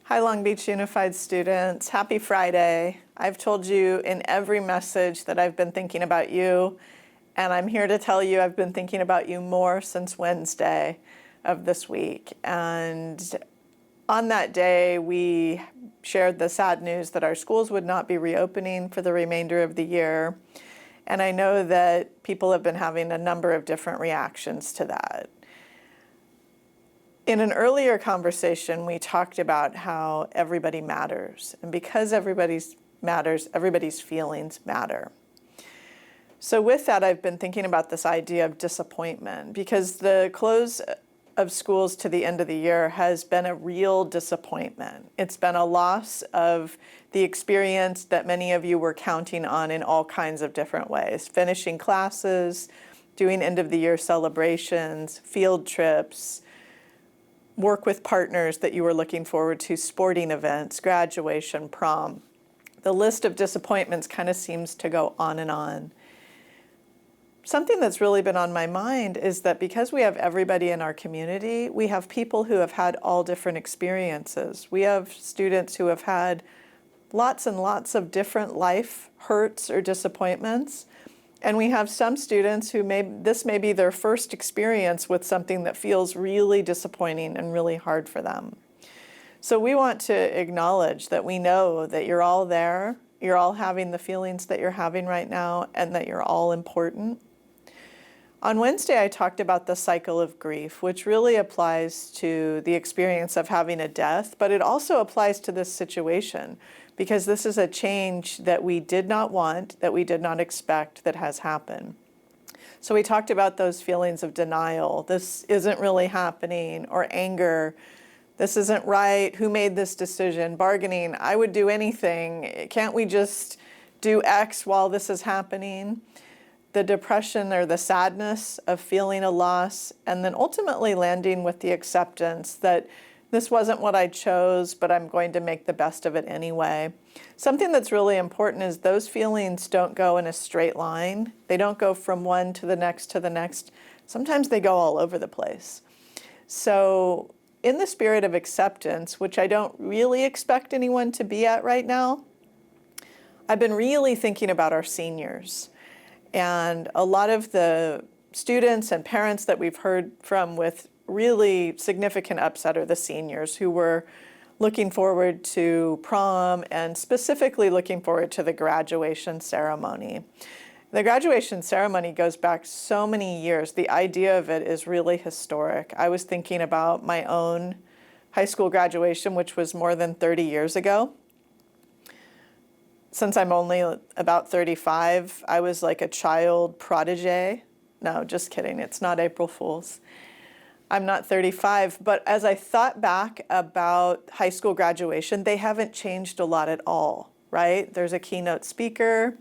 Hi, Long Beach Unified students. Happy Friday. I've told you in every message that I've been thinking about you, and I'm here to tell you I've been thinking about you more since Wednesday of this week. And on that day, we shared the sad news that our schools would not be reopening for the remainder of the year. And I know that people have been having a number of different reactions to that. In an earlier conversation, we talked about how everybody matters. And because everybody matters, everybody's feelings matter. So with that, I've been thinking about this idea of disappointment, because the close of schools to the end of the year has been a real disappointment. It's been a loss of the experience that many of you were counting on in all kinds of different ways. Finishing classes, doing end of the year celebrations, field trips, work with partners that you were looking forward to, sporting events, graduation, prom. The list of disappointments kind of seems to go on and on. Something that's really been on my mind is that because we have everybody in our community, we have people who have had all different experiences. We have students who have had lots and lots of different life hurts or disappointments. And we have some students who this may be their first experience with something that feels really disappointing and really hard for them. So we want to acknowledge that we know that you're all there, you're all having the feelings that you're having right now, and that you're all important. On Wednesday, I talked about the cycle of grief, which really applies to the experience of having a death, but it also applies to this situation, because this is a change that we did not want, that we did not expect, that has happened. So we talked about those feelings of denial. This isn't really happening, or anger. This isn't right. Who made this decision? Bargaining. I would do anything. Can't we just do X while this is happening? The depression or the sadness of feeling a loss, and then ultimately landing with the acceptance that this wasn't what I chose, but I'm going to make the best of it anyway. Something that's really important is those feelings don't go in a straight line. They don't go from one to the next to the next. Sometimes they go all over the place. So in the spirit of acceptance, which I don't really expect anyone to be at right now, I've been really thinking about our seniors. And a lot of the students and parents that we've heard from with really significant upset are the seniors who were looking forward to prom and specifically looking forward to the graduation ceremony. The graduation ceremony goes back so many years. The idea of it is really historic. I was thinking about my own high school graduation, which was more than 30 years ago. Since I'm only about 35, I was like a child prodigy. No, just kidding. It's not April Fool's. I'm not 35, but as I thought back about high school graduation, they haven't changed a lot at all, right? There's a keynote speaker,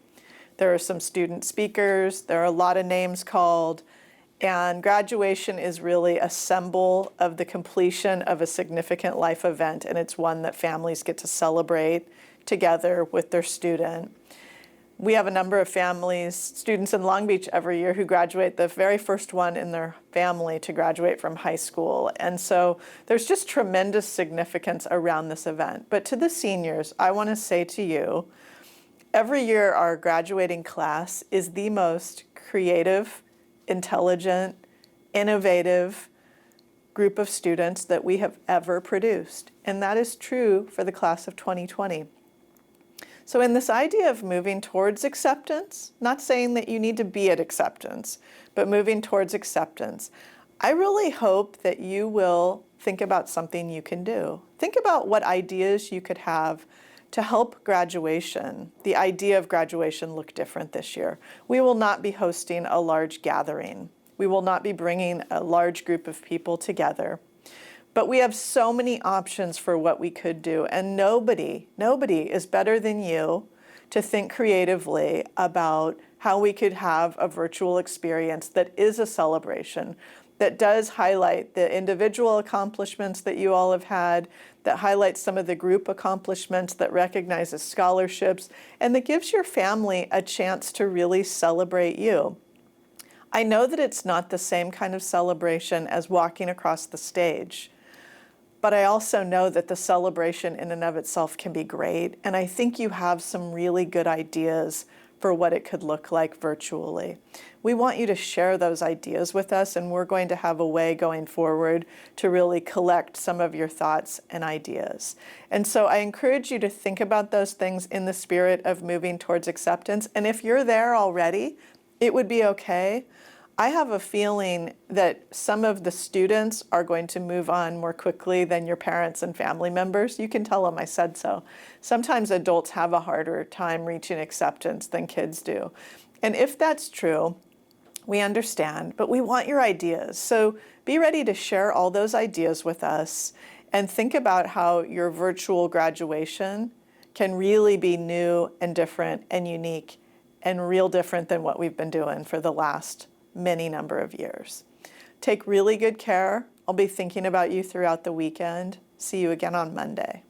there are some student speakers, there are a lot of names called, and graduation is really a symbol of the completion of a significant life event, and it's one that families get to celebrate together with their student. We have a number of families, students in Long Beach every year who graduate, the very first one in their family to graduate from high school. And so there's just tremendous significance around this event. But to the seniors, I want to say to you, every year our graduating class is the most creative, intelligent, innovative group of students that we have ever produced. And that is true for the class of 2020. So in this idea of moving towards acceptance, not saying that you need to be at acceptance, but moving towards acceptance, I really hope that you will think about something you can do. Think about what ideas you could have to help graduation, the idea of graduation, look different this year. We will not be hosting a large gathering. We will not be bringing a large group of people together. But we have so many options for what we could do, and nobody is better than you to think creatively about how we could have a virtual experience that is a celebration, that does highlight the individual accomplishments that you all have had, that highlights some of the group accomplishments, that recognizes scholarships, and that gives your family a chance to really celebrate you. I know that it's not the same kind of celebration as walking across the stage, But I also know that the celebration in and of itself can be great. And I think you have some really good ideas for what it could look like virtually. We want you to share those ideas with us, and we're going to have a way going forward to really collect some of your thoughts and ideas. And so I encourage you to think about those things in the spirit of moving towards acceptance. And if you're there already, it would be okay. I have a feeling that some of the students are going to move on more quickly than your parents and family members. You can tell them I said so. Sometimes adults have a harder time reaching acceptance than kids do. And if that's true, we understand, but we want your ideas. So be ready to share all those ideas with us and think about how your virtual graduation can really be new and different and unique and real different than what we've been doing for the last many number of years. Take really good care. I'll be thinking about you throughout the weekend. See you again on Monday.